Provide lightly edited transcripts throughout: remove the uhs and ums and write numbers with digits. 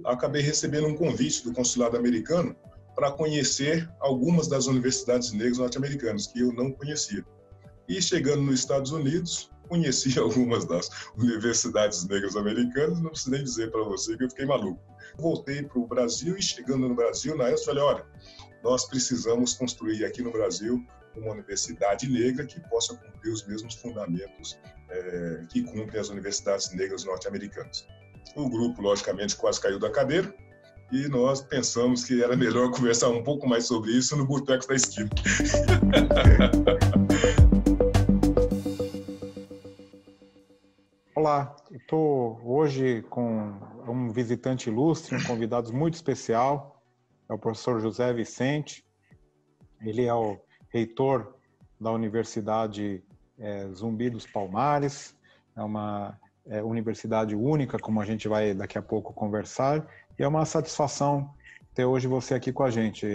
Acabei recebendo um convite do consulado americano para conhecer algumas das universidades negras norte-americanas que eu não conhecia. E chegando nos Estados Unidos, conheci algumas das universidades negras americanas, não preciso nem dizer para você que eu fiquei maluco. Voltei para o Brasil e chegando no Brasil, na época, falei, olha, nós precisamos construir aqui no Brasil uma universidade negra que possa cumprir os mesmos fundamentos que cumprem as universidades negras norte-americanas. O grupo, logicamente, quase caiu da cadeira e nós pensamos que era melhor conversar um pouco mais sobre isso no boteco da esquina. Olá, estou hoje com um visitante ilustre, um convidado muito especial, é o professor José Vicente. Ele é o reitor da Universidade Zumbi dos Palmares, é uma universidade única, como a gente vai daqui a pouco conversar, e é uma satisfação ter hoje você aqui com a gente,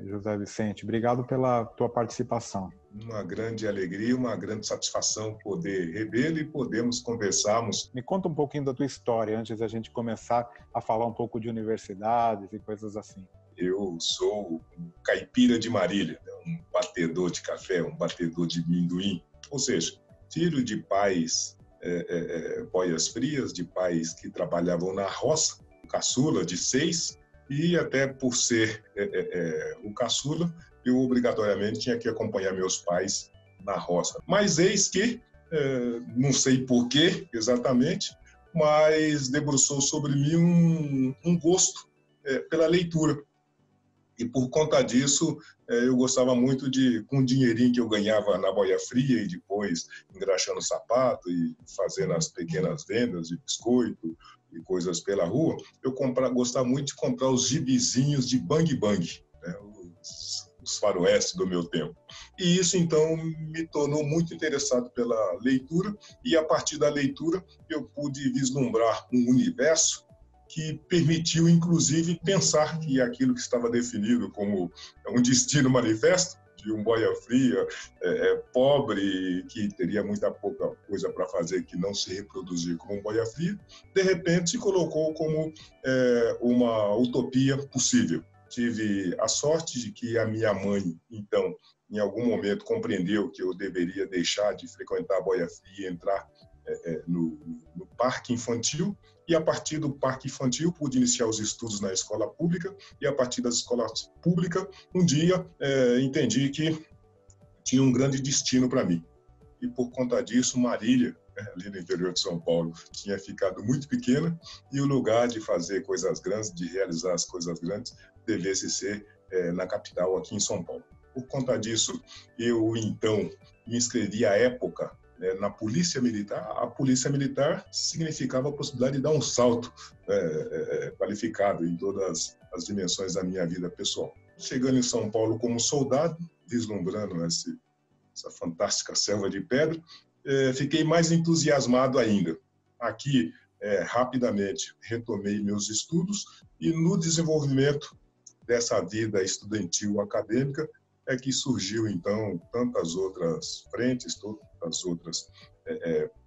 José Vicente. Obrigado pela tua participação. Uma grande alegria, uma grande satisfação poder revê-lo e podermos conversarmos. Me conta um pouquinho da tua história, antes da gente começar a falar um pouco de universidades e coisas assim. Eu sou um caipira de Marília, um batedor de café, um batedor de amendoim, ou seja, filho de pais boias frias, de pais que trabalhavam na roça, caçula de 6, e até por ser o caçula, eu obrigatoriamente tinha que acompanhar meus pais na roça. Mas eis que, não sei por que exatamente, mas debruçou sobre mim um gosto pela leitura. E por conta disso, eu gostava muito de, com o dinheirinho que eu ganhava na boia fria e depois engraxando sapato e fazendo as pequenas vendas de biscoito e coisas pela rua, eu gostava muito de comprar os gibizinhos de Bang Bang, né, os faroeste do meu tempo. E isso, então, me tornou muito interessado pela leitura e, a partir da leitura, eu pude vislumbrar um universo que permitiu, inclusive, pensar que aquilo que estava definido como um destino manifesto, de um boia fria, pobre, que teria muita pouca coisa para fazer, que não se reproduzir como um boia fria, de repente se colocou como uma utopia possível. Tive a sorte de que a minha mãe, então, em algum momento compreendeu que eu deveria deixar de frequentar a boia fria e entrar no parque infantil, e a partir do parque infantil pude iniciar os estudos na escola pública, e a partir das escolas públicas, um dia entendi que tinha um grande destino para mim. E por conta disso, Marília, ali no interior de São Paulo, tinha ficado muito pequena, e o lugar de fazer coisas grandes, de realizar as coisas grandes, devesse ser na capital, aqui em São Paulo. Por conta disso, eu então me inscrevi à época na Polícia Militar. A Polícia Militar significava a possibilidade de dar um salto qualificado em todas as dimensões da minha vida pessoal. Chegando em São Paulo como soldado, vislumbrando essa fantástica selva de pedra, fiquei mais entusiasmado ainda. Aqui, rapidamente, retomei meus estudos e no desenvolvimento dessa vida estudantil acadêmica é que surgiu, então, tantas outras frentes, tantas outras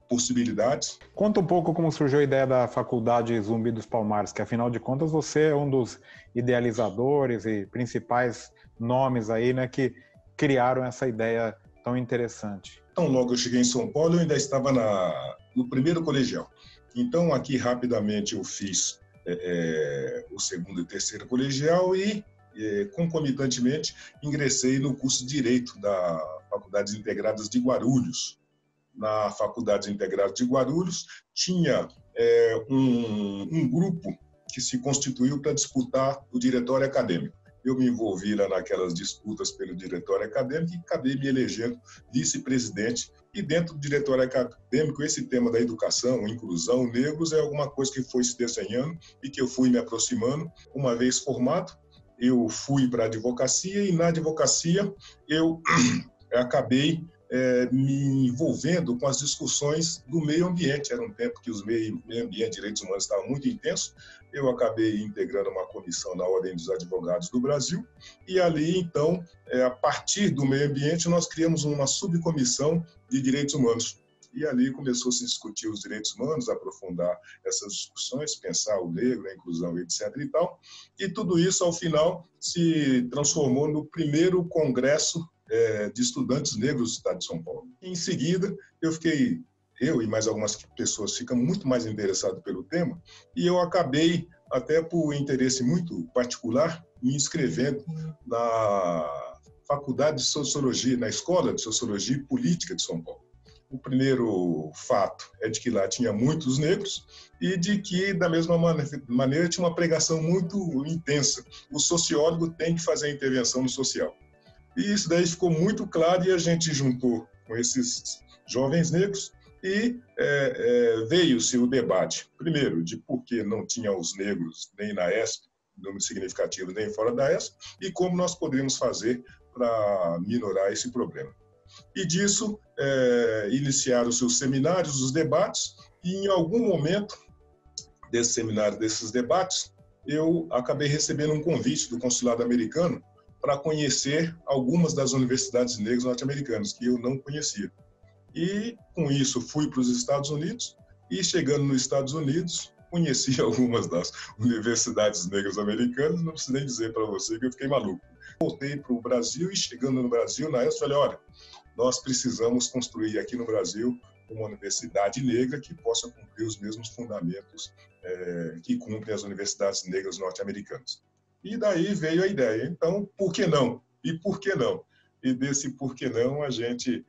possibilidades. Conta um pouco como surgiu a ideia da Faculdade Zumbi dos Palmares, que, afinal de contas, você é um dos idealizadores e principais nomes aí, né, que criaram essa ideia tão interessante. Então, logo eu cheguei em São Paulo, eu ainda estava no primeiro colegial. Então, aqui, rapidamente, eu fiz o segundo e terceiro colegial e, concomitantemente, ingressei no curso de Direito da Faculdades Integradas de Guarulhos. Na Faculdades Integradas de Guarulhos, tinha um grupo que se constituiu para disputar o diretório acadêmico. Eu me envolvi lá naquelas disputas pelo diretório acadêmico e acabei me elegendo vice-presidente. E dentro do diretório acadêmico, esse tema da educação, inclusão, negros, é alguma coisa que foi se desenhando e que eu fui me aproximando. Uma vez formado, eu fui para a advocacia e na advocacia eu acabei me envolvendo com as discussões do meio ambiente. Era um tempo que os meio ambiente e direitos humanos estavam muito intensos. Eu acabei integrando uma comissão na Ordem dos Advogados do Brasil e ali, então, a partir do meio ambiente, nós criamos uma subcomissão de direitos humanos. E ali começou a se discutir os direitos humanos, aprofundar essas discussões, pensar o negro, a inclusão, etc. e tal. E tudo isso, ao final, se transformou no primeiro congresso de estudantes negros do estado de São Paulo. Em seguida, eu e mais algumas pessoas ficam muito mais interessados pelo tema, e eu acabei, até por interesse muito particular, me inscrevendo na Faculdade de Sociologia, na Escola de Sociologia e Política de São Paulo. O primeiro fato é de que lá tinha muitos negros e de que, da mesma maneira, tinha uma pregação muito intensa. O sociólogo tem que fazer a intervenção no social. E isso daí ficou muito claro e a gente juntou com esses jovens negros e veio-se o debate, primeiro, de por que não tinha os negros nem na ESP, número significativo, nem fora da ESP, e como nós poderíamos fazer para minorar esse problema. E disso iniciaram-se os seminários, os debates, e em algum momento desse seminário, desses debates, eu acabei recebendo um convite do consulado americano para conhecer algumas das universidades negras norte-americanas, que eu não conhecia. E, com isso, fui para os Estados Unidos e, chegando nos Estados Unidos, conheci algumas das universidades negras americanas, não preciso nem dizer para você que eu fiquei maluco. Voltei para o Brasil e, chegando no Brasil, na ESP, falei, olha, nós precisamos construir aqui no Brasil uma universidade negra que possa cumprir os mesmos fundamentos que cumprem as universidades negras norte-americanas. E daí veio a ideia. Então, por que não? E por que não? E desse por que não, a gente,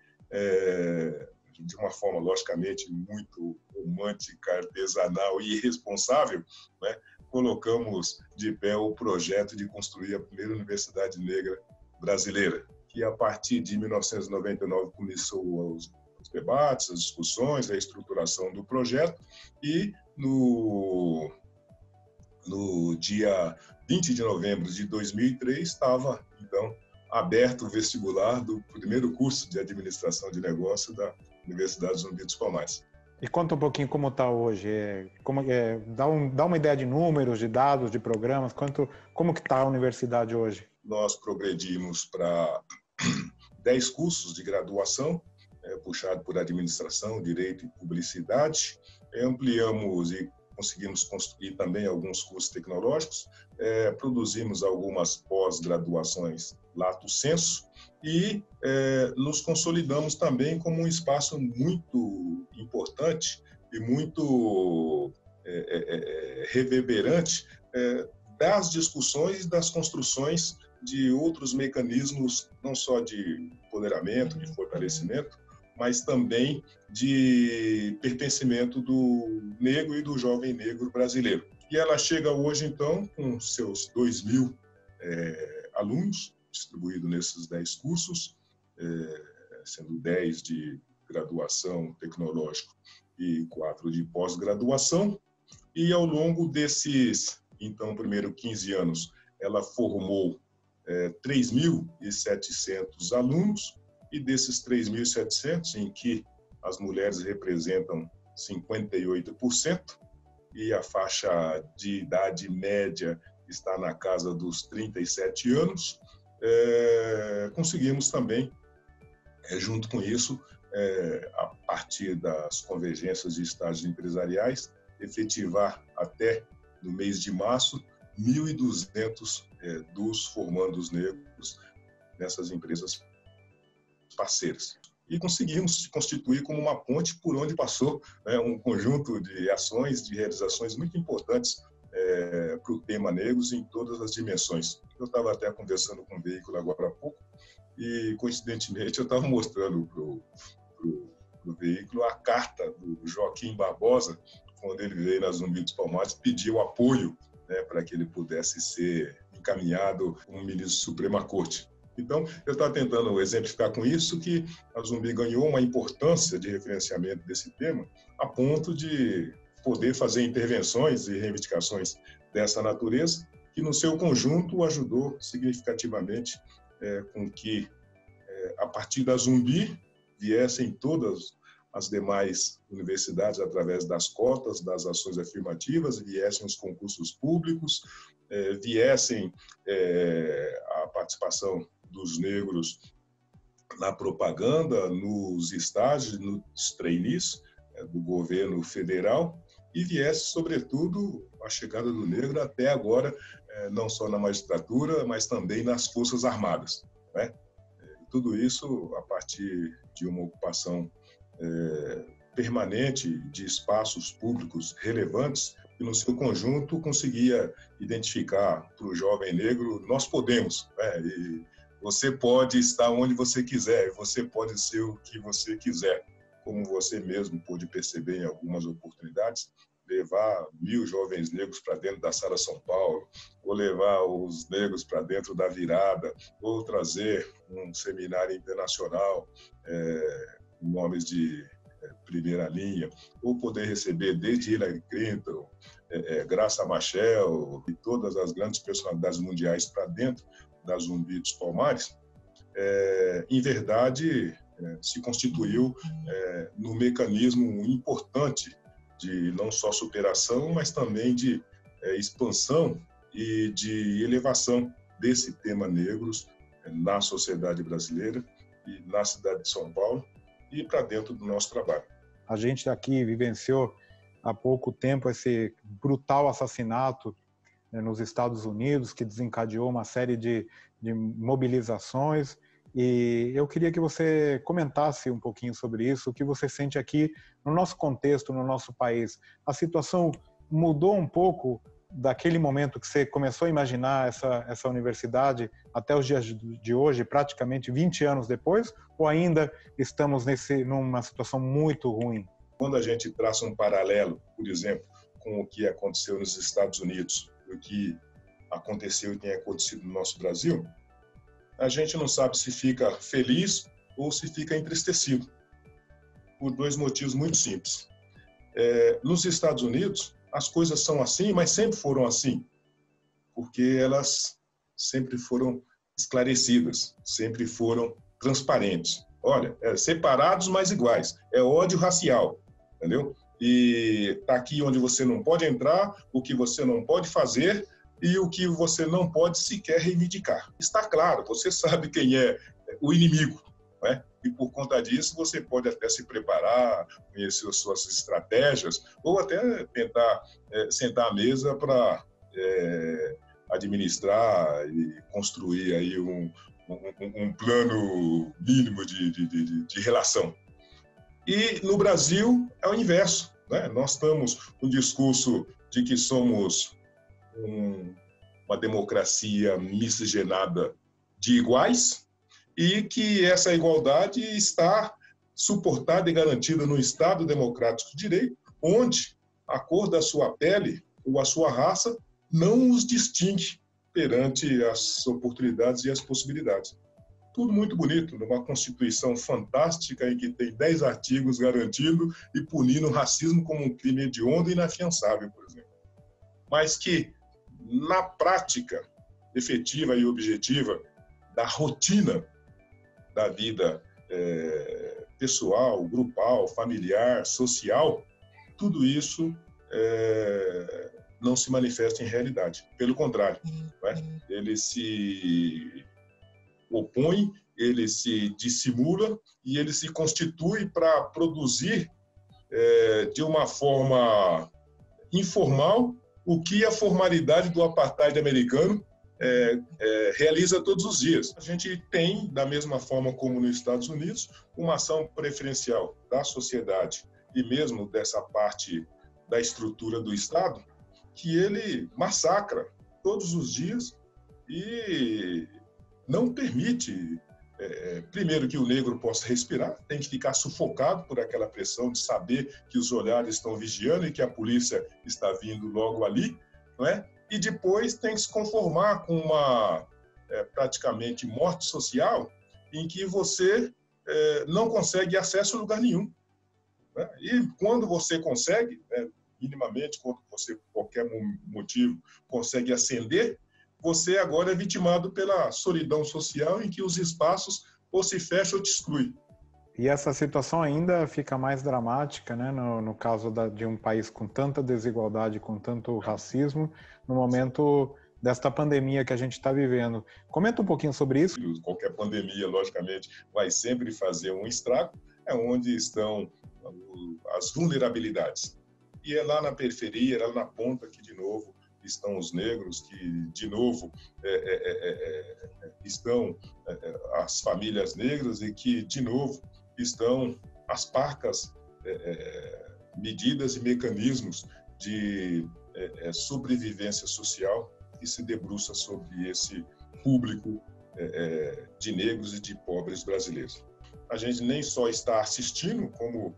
de uma forma, logicamente, muito romântica, artesanal e irresponsável, né, colocamos de pé o projeto de construir a primeira universidade negra brasileira, que a partir de 1999 começou os debates, as discussões, a estruturação do projeto, e no dia 20 de novembro de 2003 estava, então, aberto o vestibular do primeiro curso de administração de negócio da Universidade Zumbi dos Palmares. E conta um pouquinho como está hoje, dá uma ideia de números, de dados, de programas, como que está a universidade hoje? Nós progredimos para 10 cursos de graduação, puxado por administração, direito e publicidade, ampliamos e conseguimos construir também alguns cursos tecnológicos, produzimos algumas pós-graduações lato sensu e nos consolidamos também como um espaço muito importante e muito reverberante das discussões e das construções de outros mecanismos, não só de empoderamento, de fortalecimento, mas também de pertencimento do negro e do jovem negro brasileiro. E ela chega hoje, então, com seus 2.000 alunos, distribuídos nesses 10 cursos, sendo 10 de graduação tecnológica e 4 de pós-graduação. E ao longo desses, então, primeiro 15 anos, ela formou 3.700 alunos, e desses 3.700, em que as mulheres representam 58%, e a faixa de idade média está na casa dos 37 anos, conseguimos também, junto com isso, a partir das convergências de estágios empresariais, efetivar até no mês de março 1.200 dos formandos negros nessas empresas parceiras. E conseguimos constituir como uma ponte por onde passou um conjunto de ações, de realizações muito importantes para o tema negros em todas as dimensões. Eu estava até conversando com o veículo agora há pouco e, coincidentemente, eu estava mostrando para o veículo a carta do Joaquim Barbosa, quando ele veio na Zumbi dos Palmares, pediu apoio para que ele pudesse ser encaminhado como ministro da Suprema Corte. Então, eu estava tentando exemplificar com isso que a Zumbi ganhou uma importância de referenciamento desse tema a ponto de poder fazer intervenções e reivindicações dessa natureza, que no seu conjunto ajudou significativamente com que, a partir da Zumbi, viessem todas as demais universidades através das cotas, das ações afirmativas, viessem os concursos públicos, viessem a participação dos negros na propaganda, nos estágios, nos trainees do governo federal, e viesse, sobretudo, a chegada do negro até agora, não só na magistratura, mas também nas Forças Armadas, né? Tudo isso a partir de uma ocupação permanente de espaços públicos relevantes, e no seu conjunto conseguia identificar para o jovem negro: nós podemos, né? E você pode estar onde você quiser, você pode ser o que você quiser, como você mesmo pôde perceber em algumas oportunidades, levar 1.000 jovens negros para dentro da Sala São Paulo, ou levar os negros para dentro da Virada, ou trazer um seminário internacional com nomes de primeira linha, ou poder receber desde Hillary Clinton, Graça Machel e todas as grandes personalidades mundiais para dentro da Zumbi dos Palmares, em verdade, se constituiu no mecanismo importante de não só superação, mas também de expansão e de elevação desse tema negros na sociedade brasileira e na cidade de São Paulo e para dentro do nosso trabalho. A gente aqui vivenciou há pouco tempo esse brutal assassinato nos Estados Unidos, que desencadeou uma série de mobilizações, e eu queria que você comentasse um pouquinho sobre isso, o que você sente aqui no nosso contexto, no nosso país. A situação mudou um pouco daquele momento que você começou a imaginar essa universidade até os dias de hoje, praticamente 20 anos depois, ou ainda estamos numa situação muito ruim? Quando a gente traça um paralelo, por exemplo, com o que aconteceu nos Estados Unidos, o que aconteceu e tem acontecido no nosso Brasil, a gente não sabe se fica feliz ou se fica entristecido, por dois motivos muito simples. Nos Estados Unidos, as coisas são assim, mas sempre foram assim, porque elas sempre foram esclarecidas, sempre foram transparentes. Olha, separados, mas iguais. É ódio racial, entendeu? E está aqui onde você não pode entrar, o que você não pode fazer e o que você não pode sequer reivindicar. Está claro, você sabe quem é o inimigo, né? E por conta disso você pode até se preparar, conhecer as suas estratégias, ou até tentar sentar à mesa para administrar e construir aí um plano mínimo de relação. E no Brasil é o inverso, né? Nós estamos no discurso de que somos uma democracia miscigenada de iguais e que essa igualdade está suportada e garantida no Estado Democrático de Direito, onde a cor da sua pele ou a sua raça não os distingue perante as oportunidades e as possibilidades. Tudo muito bonito, numa Constituição fantástica em que tem 10 artigos garantindo e punindo o racismo como um crime hediondo e inafiançável, por exemplo. Mas que, na prática efetiva e objetiva da rotina da vida pessoal, grupal, familiar, social, tudo isso não se manifesta em realidade. Pelo contrário, né? Ele se opõe, ele se dissimula e ele se constitui para produzir de uma forma informal o que a formalidade do apartheid americano realiza todos os dias. A gente tem, da mesma forma como nos Estados Unidos, uma ação preferencial da sociedade e mesmo dessa parte da estrutura do Estado, que ele massacra todos os dias e não permite, primeiro, que o negro possa respirar, tem que ficar sufocado por aquela pressão de saber que os olhares estão vigiando e que a polícia está vindo logo ali, não é? E depois tem que se conformar com uma praticamente morte social em que você não consegue acesso a lugar nenhum, né? E quando você consegue, minimamente, quando você, por qualquer motivo, consegue ascender, você agora é vitimado pela solidão social em que os espaços ou se fecham ou te excluem. E essa situação ainda fica mais dramática, né, no caso de um país com tanta desigualdade, com tanto racismo, no momento desta pandemia que a gente está vivendo. Comenta um pouquinho sobre isso. Qualquer pandemia, logicamente, vai sempre fazer um estrago, é onde estão as vulnerabilidades. E é lá na periferia, é lá na ponta que, de novo, estão os negros, que, de novo, estão as famílias negras e que, de novo, estão as parcas, medidas e mecanismos de sobrevivência social que se debruça sobre esse público de negros e de pobres brasileiros. A gente nem só está assistindo, como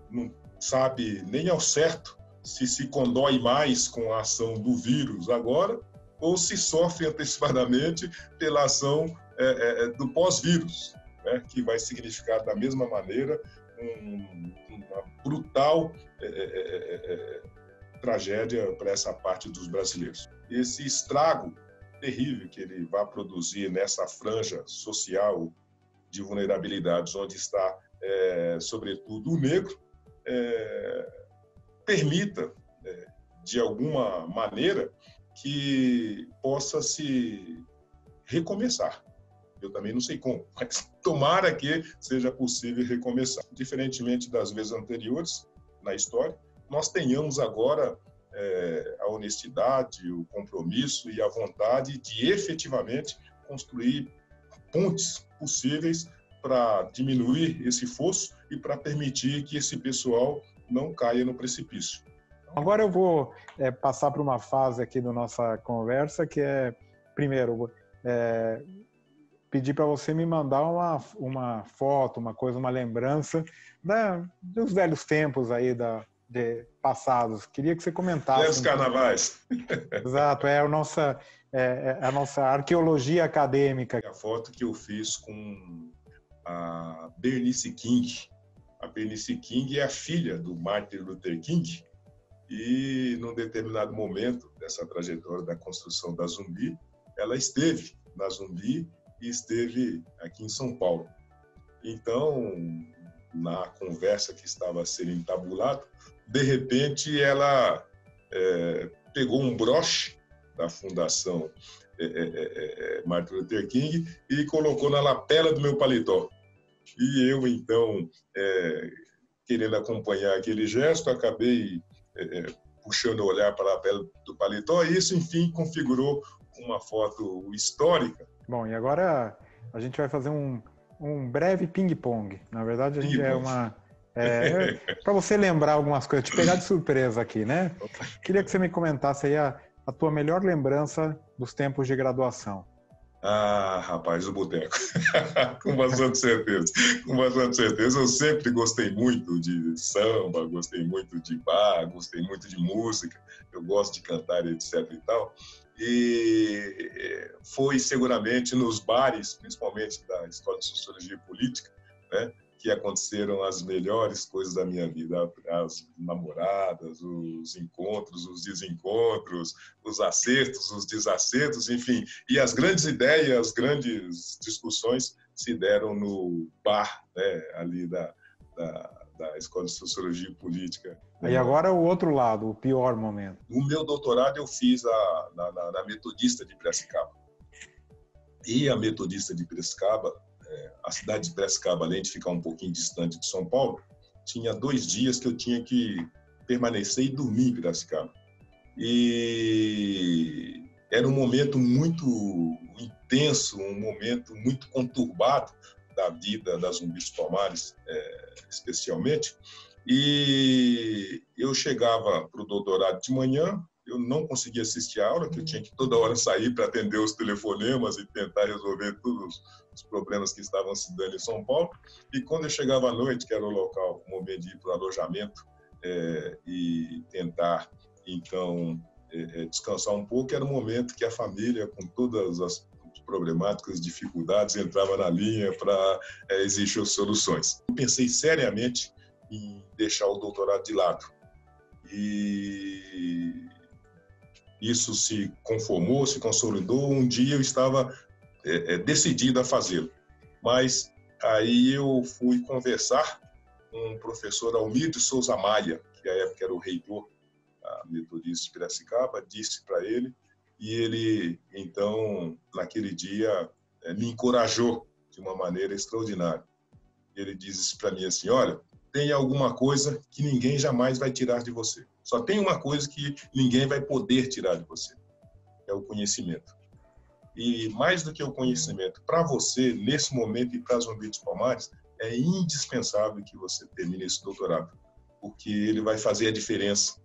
não sabe nem ao certo se condói mais com a ação do vírus agora ou se sofre antecipadamente pela ação do pós-vírus, né, que vai significar da mesma maneira uma brutal tragédia para essa parte dos brasileiros. Esse estrago terrível que ele vai produzir nessa franja social de vulnerabilidades, onde está, sobretudo, o negro, permita, de alguma maneira, que possa se recomeçar. Eu também não sei como, mas tomara que seja possível recomeçar. Diferentemente das vezes anteriores na história, nós tenhamos agora a honestidade, o compromisso e a vontade de efetivamente construir pontes possíveis para diminuir esse fosso e para permitir que esse pessoal não caia no precipício. Agora eu vou passar para uma fase aqui da nossa conversa, que é, primeiro, pedir para você me mandar uma foto, uma coisa, uma lembrança dos velhos tempos aí passados. Queria que você comentasse. Velhos carnavais. Exato, é a nossa arqueologia acadêmica. A foto que eu fiz com a Bernice King. A Bernice King é a filha do Martin Luther King e, num determinado momento dessa trajetória da construção da Zumbi, ela esteve na Zumbi e esteve aqui em São Paulo. Então, na conversa que estava sendo entabulada, de repente ela pegou um broche da Fundação Martin Luther King e colocou na lapela do meu paletó. E eu, então, querendo acompanhar aquele gesto, acabei puxando o olhar para a lapela do paletó e isso, enfim, configurou uma foto histórica. Bom, e agora a gente vai fazer um breve ping-pong. Na verdade, a gente para você lembrar algumas coisas, te pegar de surpresa aqui, né? Queria que você me comentasse aí a tua melhor lembrança dos tempos de graduação. Ah, rapaz, o boteco. Com bastante certeza. Com bastante certeza. Eu sempre gostei muito de samba, gostei muito de bar, gostei muito de música. Eu gosto de cantar, etc. e tal. E foi seguramente nos bares, principalmente da Escola de Sociologia e Política, né, que aconteceram as melhores coisas da minha vida, as namoradas, os encontros, os desencontros, os acertos, os desacertos, enfim. E as grandes ideias, as grandes discussões se deram no bar, né, ali da Escola de Sociologia e Política. E agora o outro lado, o pior momento. O meu doutorado eu fiz na Metodista de Piracicaba. E a Metodista de Piracicaba, a cidade de Piracicaba, além de ficar um pouquinho distante de São Paulo, tinha 2 dias que eu tinha que permanecer e dormir em Piracicaba. E era um momento muito intenso, um momento muito conturbado da vida das Zumbis dos Palmares, especialmente. E eu chegava para o doutorado de manhã, eu não conseguia assistir a aula, que eu tinha que toda hora sair para atender os telefonemas e tentar resolver todos os problemas que estavam se dando em São Paulo. E quando eu chegava à noite, que era o local, o momento de ir para o alojamento e tentar, então, descansar um pouco, era o momento que a família, com todas as problemáticas, dificuldades, entrava na linha para exigir soluções. Eu pensei seriamente em deixar o doutorado de lado. E isso se conformou, se consolidou. Um dia eu estava decidido a fazê-lo. Mas aí eu fui conversar com o professor Almir de Souza Maia, que à época era o reitor Metodista de Piracicaba, disse para ele, e ele, então, naquele dia, me encorajou de uma maneira extraordinária. Ele disse para mim assim, olha, tem alguma coisa que ninguém jamais vai tirar de você. Só tem uma coisa que ninguém vai poder tirar de você, é o conhecimento. E mais do que o conhecimento, para você, nesse momento e para a Zumbi dos Palmares, é indispensável que você termine esse doutorado, porque ele vai fazer a diferença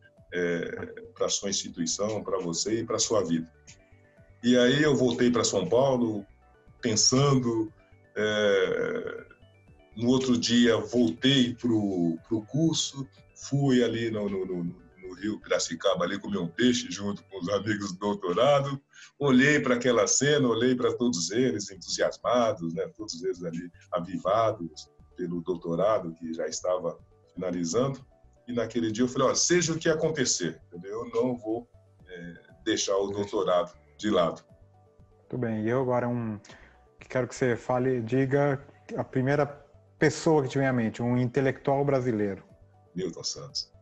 para a sua instituição, para você e para a sua vida. E aí eu voltei para São Paulo, pensando, no outro dia voltei para o curso, fui ali no Rio Piracicaba, ali comer um peixe junto com os amigos do doutorado, olhei para aquela cena, olhei para todos eles entusiasmados, né? Todos eles ali avivados pelo doutorado que já estava finalizando, e naquele dia eu falei, ó, seja o que acontecer, entendeu? Eu não vou deixar o doutorado de lado. Muito bem, e eu agora quero que você diga a primeira pessoa que te vem à mente, um intelectual brasileiro. Milton Santos.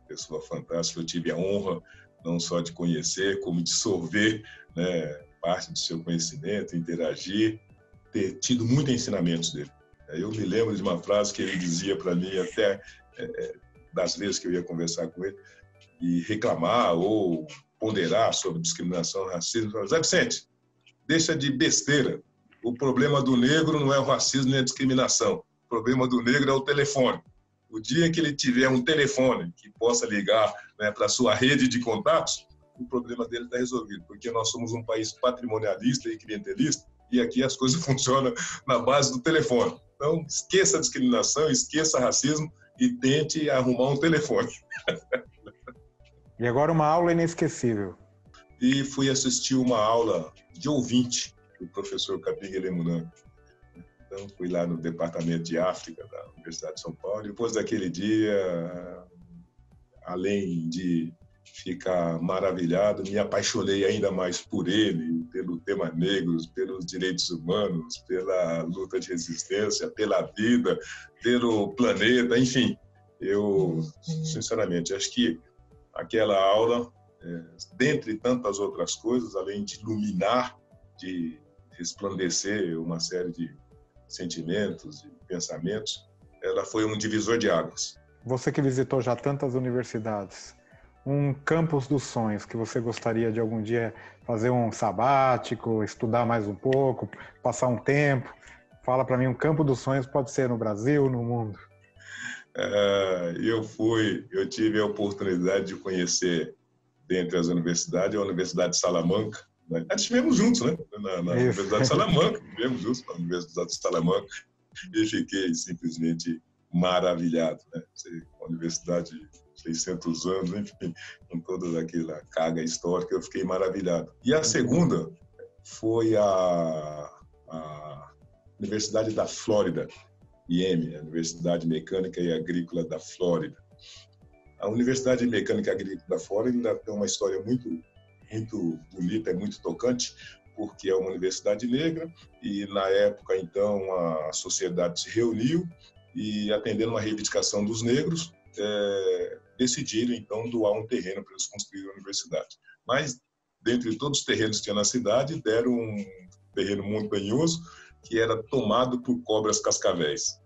Pessoa fantástica, eu tive a honra não só de conhecer, como de sorver, né, parte do seu conhecimento, interagir, ter tido muitos ensinamentos dele. Eu me lembro de uma frase que ele dizia para mim, até das vezes que eu ia conversar com ele, e reclamar ou ponderar sobre discriminação, racismo. Zé Vicente, deixa de besteira. O problema do negro não é o racismo nem a discriminação. O problema do negro é o telefone. O dia que ele tiver um telefone que possa ligar, né, para a sua rede de contatos, o problema dele está resolvido, porque nós somos um país patrimonialista e clientelista, e aqui as coisas funcionam na base do telefone. Então, esqueça a discriminação, esqueça racismo e tente arrumar um telefone. E agora uma aula inesquecível. E fui assistir uma aula de ouvinte do professor Capinga Lemunan. Então, fui lá no Departamento de África da Universidade de São Paulo. Depois daquele dia, além de ficar maravilhado, me apaixonei ainda mais por ele, pelo tema negros, pelos direitos humanos, pela luta de resistência, pela vida, pelo planeta, enfim. Eu, sinceramente, acho que aquela aula, dentre tantas outras coisas, além de iluminar, de resplandecer uma série de sentimentos e pensamentos, ela foi um divisor de águas. Você que visitou já tantas universidades, um campus dos sonhos que você gostaria de algum dia fazer um sabático, estudar mais um pouco, passar um tempo? Fala para mim, um campo dos sonhos pode ser no Brasil, no mundo. Eu tive a oportunidade de conhecer, dentre as universidades, a Universidade de Salamanca. Nós estivemos juntos, né? Na Universidade de Salamanca, estivemos juntos na Universidade de Salamanca, e fiquei simplesmente maravilhado, né? Uma universidade de 600 anos, enfim, com toda aquela carga histórica, eu fiquei maravilhado. E a segunda foi a Universidade da Flórida, IM, a Universidade Mecânica e Agrícola da Flórida. A Universidade Mecânica e Agrícola da Flórida tem uma história muito bonita, é muito tocante, porque é uma universidade negra e, na época, então, a sociedade se reuniu e, atendendo uma reivindicação dos negros, decidiram, então, doar um terreno para eles construírem a universidade. Mas, dentre todos os terrenos que tinha na cidade, deram um terreno montanhoso que era tomado por cobras cascavéis.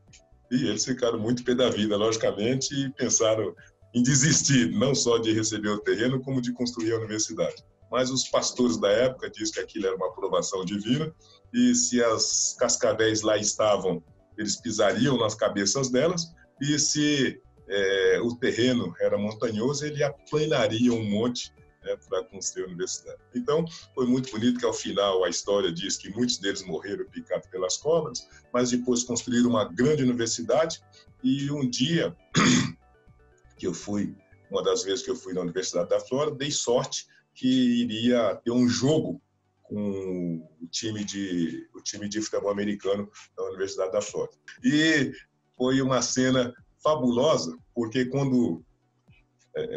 E eles ficaram muito pé da vida, logicamente, e pensaram em desistir, não só de receber o terreno, como de construir a universidade. Mas os pastores da época dizem que aquilo era uma aprovação divina, e se as cascavéis lá estavam, eles pisariam nas cabeças delas, e se o terreno era montanhoso, ele aplanaria um monte, né, para construir a universidade. Então, foi muito bonito que, ao final, a história diz que muitos deles morreram picados pelas cobras, mas depois construíram uma grande universidade, e um dia que eu fui, uma das vezes que eu fui na Universidade da Flórida, dei sorte que iria ter um jogo com o time de futebol americano da Universidade da Flórida. E foi uma cena fabulosa, porque quando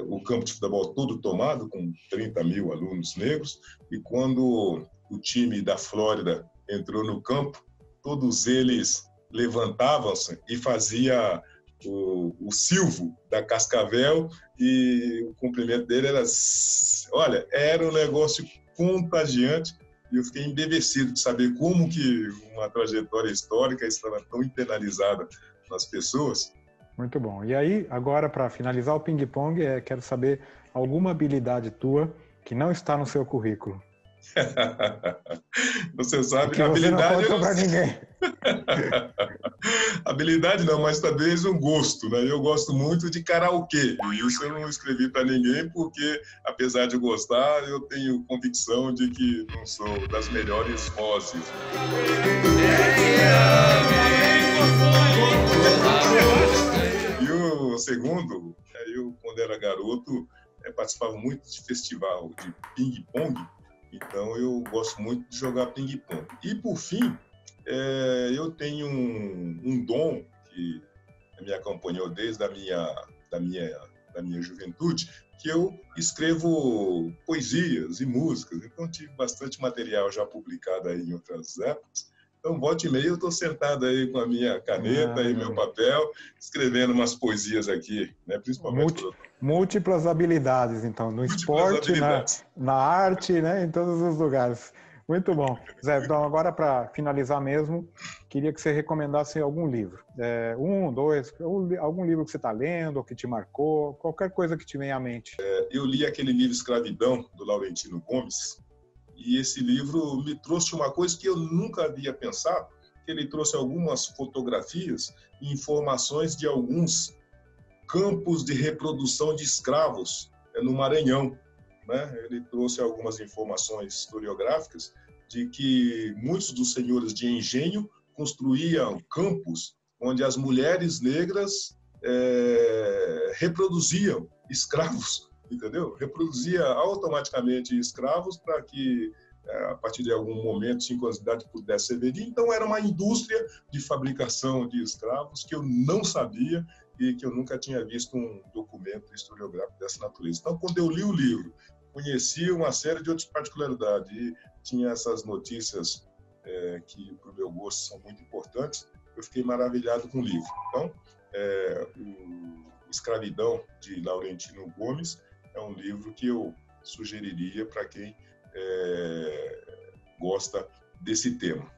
o campo de futebol todo tomado, com 30 mil alunos negros, e quando o time da Flórida entrou no campo, todos eles levantavam-se e faziam o Silvio da Cascavel, e o cumprimento dele era, olha, era um negócio contagiante, e eu fiquei embevecido de saber como que uma trajetória histórica estava tão internalizada nas pessoas. Muito bom. E aí, agora, para finalizar o ping-pong, quero saber alguma habilidade tua que não está no seu currículo. Você sabe, que você habilidade não conta para ninguém. Habilidade não, mas talvez um gosto, né? Eu gosto muito de karaokê, e isso eu não escrevi para ninguém porque, apesar de gostar, eu tenho convicção de que não sou das melhores vozes. E o segundo, eu quando era garoto participava muito de festival de ping-pong, então eu gosto muito de jogar ping-pong. E por fim, eu tenho um dom que me acompanhou desde a minha juventude, que eu escrevo poesias e músicas. Então tive bastante material já publicado aí em outras épocas. Então, volta e meia, eu estou sentado aí com a minha caneta e meu papel, escrevendo umas poesias aqui, né? Principalmente... Múltiplas habilidades, então, no esporte, na arte, né? Em todos os lugares. Muito bom. Zé, então agora para finalizar mesmo, queria que você recomendasse algum livro. Algum livro que você está lendo, ou que te marcou, qualquer coisa que te venha à mente. Eu li aquele livro Escravidão, do Laurentino Gomes, e esse livro me trouxe uma coisa que eu nunca havia pensado, que ele trouxe algumas fotografias e informações de alguns campos de reprodução de escravos no Maranhão. Né? Ele trouxe algumas informações historiográficas de que muitos dos senhores de engenho construíam campos onde as mulheres negras reproduziam escravos, entendeu? Reproduzia automaticamente escravos para que, a partir de algum momento, sem curiosidade, pudesse ser vendido. Então, era uma indústria de fabricação de escravos que eu não sabia e que eu nunca tinha visto um documento historiográfico dessa natureza. Então, quando eu li o livro, conheci uma série de outras particularidades e tinha essas notícias que, para o meu gosto, são muito importantes, eu fiquei maravilhado com o livro. Então, o Escravidão, de Laurentino Gomes, é um livro que eu sugeriria para quem gosta desse tema.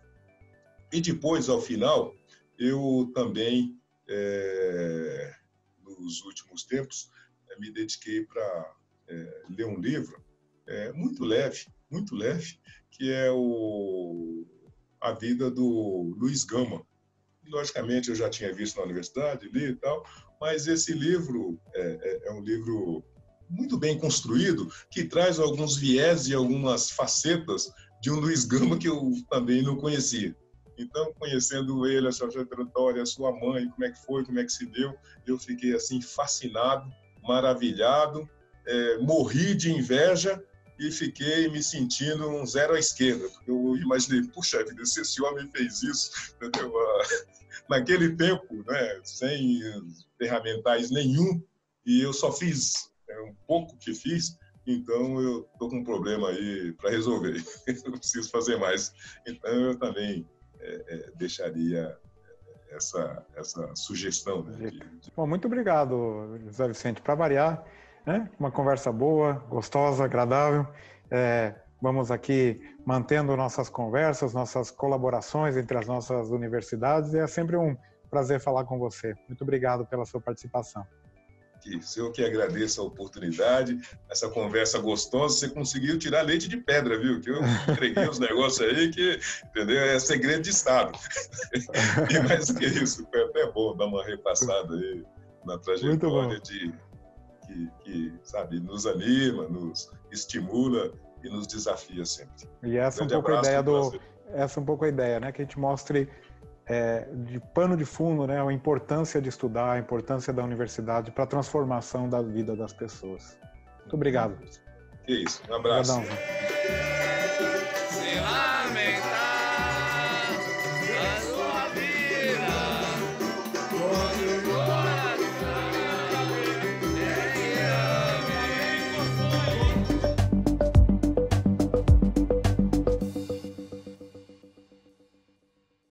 E depois, ao final, eu também, nos últimos tempos, me dediquei para ler um livro muito leve, que é A Vida do Luiz Gama. Logicamente, eu já tinha visto na universidade, li e tal, mas esse livro é um livro muito bem construído, que traz alguns viés e algumas facetas de um Luiz Gama que eu também não conhecia. Então, conhecendo ele, a sua trajetória, a sua mãe, como é que foi, como é que se deu, eu fiquei assim fascinado, maravilhado, morri de inveja e fiquei me sentindo um zero à esquerda. Eu imaginei, puxa vida, se esse homem fez isso, entendeu? Naquele tempo, né, sem ferramentais nenhum, e eu só fiz um pouco que fiz, então eu estou com um problema aí para resolver. Eu preciso fazer mais. Então eu também deixaria essa sugestão. Né, Bom, muito obrigado, José Vicente. Para variar, né, uma conversa boa, gostosa, agradável. Vamos aqui mantendo nossas conversas, nossas colaborações entre as nossas universidades. É sempre um prazer falar com você. Muito obrigado pela sua participação. Eu que agradeço a oportunidade, essa conversa gostosa. Você conseguiu tirar leite de pedra, viu? Que eu entreguei os negócios aí que, entendeu? É segredo de Estado. E mais que isso, foi até bom dar uma repassada aí na trajetória que, sabe, nos anima, nos estimula e nos desafia sempre. E essa é um pouco a ideia, né? Que a gente mostre de pano de fundo, né, a importância de estudar, a importância da universidade para a transformação da vida das pessoas. Muito obrigado. Que isso, um abraço. Obrigadão.